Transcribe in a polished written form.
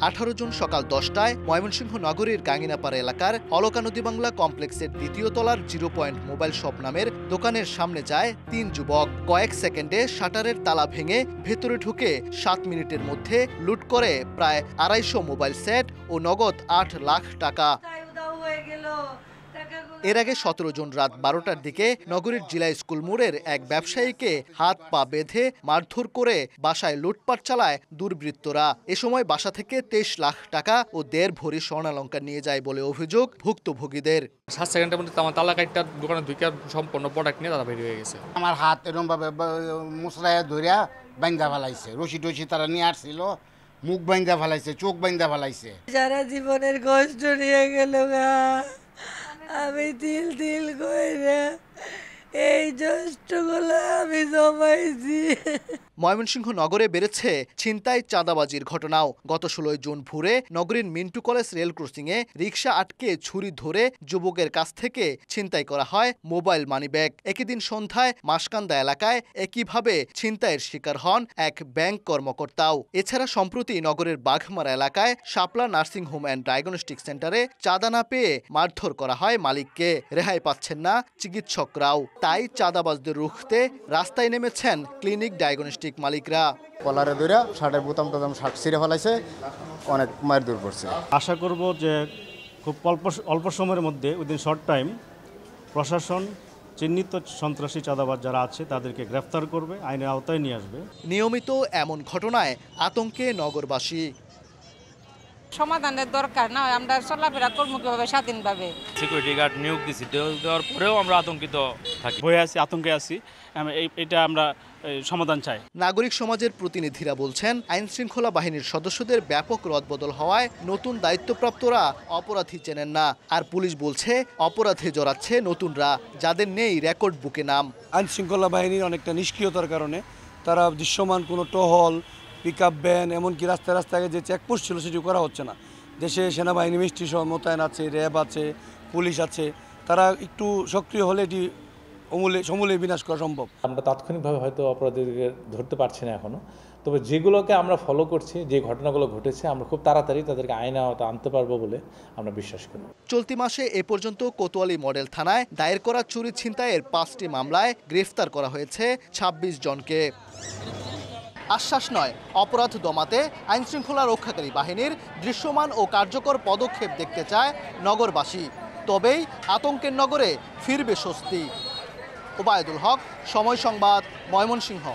18 June সকাল 10টায় ময়মনসিংহ নগরীর গাঙ্গিনাপাড়া এলাকার অলকা নদী বাংলা কমপ্লেক্সের দ্বিতীয় তলার 0 পয়েন্ট মোবাইল শপ নামের দোকানের সামনে যায় 3 যুবক। কয়েক সেকেন্ডে শাটারের তালা ভেঙে ভেতরে ঢুকে 7 মিনিটের মধ্যে লুট করে প্রায় 250 মোবাইল সেট ও নগদ 8 লাখ টাকা। এর আগে 17 জুন রাত 12টার দিকে নগরীর জিলা স্কুল মোড়ের এক ব্যবসায়ীকে হাত পা বেঁধে মারধর করে বাসায় লুটপাট চালায় দুর্বৃত্তরা। এ সময় বাসা থেকে 23 লাখ টাকা ও 1.5 ভরি স্বর্ণালংকার নিয়ে যায় বলে অভিযোগ ভুক্তভোগীদের। 7 সেকেন্ডের মধ্যে আমার তালা কাটটা দোকানে ঢুকে সম্পূর্ণ প্রোডাক্ট নিয়ে তারা বেরিয়ে গেছে। আমার হাত এরকম ভাবে মুসরায় ধরিয়া বাইন্দা ফেলাইছে, রশি টসি তারা নিয়ে আসছিল, মুখ বাইন্দা ফেলাইছে, চোখ বাইন্দা ফেলাইছে। যারা জীবনের কষ্ট নিয়ে গেল আমি তিল করে এই কষ্টগুলো আমি জমাইছি। ময়মনসিংহ নগরে বেড়েছে ছিনতাই চাঁদাবাজির ঘটনাও। গত 16 জুন ভোরে নগরীর মিন্টু কলেজ রেল ক্রসিংয়ে রিকশা আটকে ছুরি ধরে যুবকের কাছ থেকে ছিনতাই করা হয় মোবাইল মানিব্যাগ। একই দিন সন্ধ্যায় মাসকান্দা এলাকায় একইভাবে ছিনতাইয়ের শিকার হন এক ব্যাংক কর্মকর্তাও। এছাড়া সম্প্রতি নগরের বাঘমারা এলাকায় শাপলা নার্সিং হোম অ্যান্ড ডায়াগনস্টিক সেন্টারে চাঁদা না পেয়ে মারধর করা হয় মালিককে। রেহাই পাচ্ছেন না চিকিৎসকরাও। তাই চাঁদাবাজদের রুখতে রাস্তায় নেমেছেন ক্লিনিক ডায়াগনস্টিক মালিকরা। কলারে ধরে শার্টের বোতাম টাতাম শার্ট ছিঁড়ে ফেলাইছে, অনেক মার দূর পড়ছে। আশা করব যে খুব অল্প সময়ের মধ্যে উইদিন শর্ট টাইম প্রশাসন চিহ্নিত সন্ত্রাসী চাঁদাবাজ যারা আছে তাদেরকে গ্রেফতার করবে, আইনের আওতায় নিয়ে আসবে। নিয়মিত এমন ঘটনায় আতঙ্কে নগরবাসী। সমাধানের দরকার না, আমরা চলাফেরা করবো কিভাবে স্বাধীনভাবে। সিকিউরিটি গার্ড নিয়োগ দিচ্ছি, দেওয়ার পরেও আমরা আতঙ্কিত থাকি, ভয়ে আছি, আতঙ্কে আছি। এটা আমরা সমাধান চাই। নাগরিক সমাজের প্রতিনিধিরা বলছেন, আইন শৃঙ্খলা বাহিনীর সদস্যদের ব্যাপক রদবদল হওয়ায় নতুন দায়িত্বপ্রাপ্তরা অপরাধী চেনেন না। আর পুলিশ বলছে অপরাধে জড়াচ্ছে নতুনরা, যাদের নেই রেকর্ড বুকে নাম। আইন শৃঙ্খলা বাহিনীর অনেকটা নিষ্ক্রিয়তার কারণে তারা দৃশ্যমান কোনো টহল, পিক আপ ভ্যান, এমনকি রাস্তায় রাস্তায় যে চেকপোস্ট ছিল সেটি করা হচ্ছে না। দেশে সেনাবাহিনী মিষ্টি সহ মোতায়েন আছে, র্যাব আছে, পুলিশ আছে, তারা একটু সক্রিয় হলে এটি সমূলে বিনাশ করা সম্ভব। আমরা তাৎক্ষণিকভাবে হয়তো অপরাধীদেরকে ধরতে পারছি না এখনো, তবে যেগুলোকে আমরা ফলো করছি, যে ঘটনাগুলো ঘটেছে, আমরা খুব তাড়াতাড়ি তাদেরকে আইনে আওতায় আনতে পারবো বলে আমরা বিশ্বাস করি। চলতি মাসে এ পর্যন্ত কোতোয়ালি মডেল থানায় দায়ের করা চুরি ছিনতাইয়ের 5টি মামলায় গ্রেফতার করা হয়েছে 26 জনকে। আশ্বাস নয়, অপরাধ দমাতে আইনশৃঙ্খলা রক্ষাকারী বাহিনীর দৃশ্যমান ও কার্যকর পদক্ষেপ দেখতে চায় নগরবাসী। তবেই আতঙ্কের নগরে ফিরবে স্বস্তি। ওবায়দুল হক, সময় সংবাদ, ময়মনসিংহ।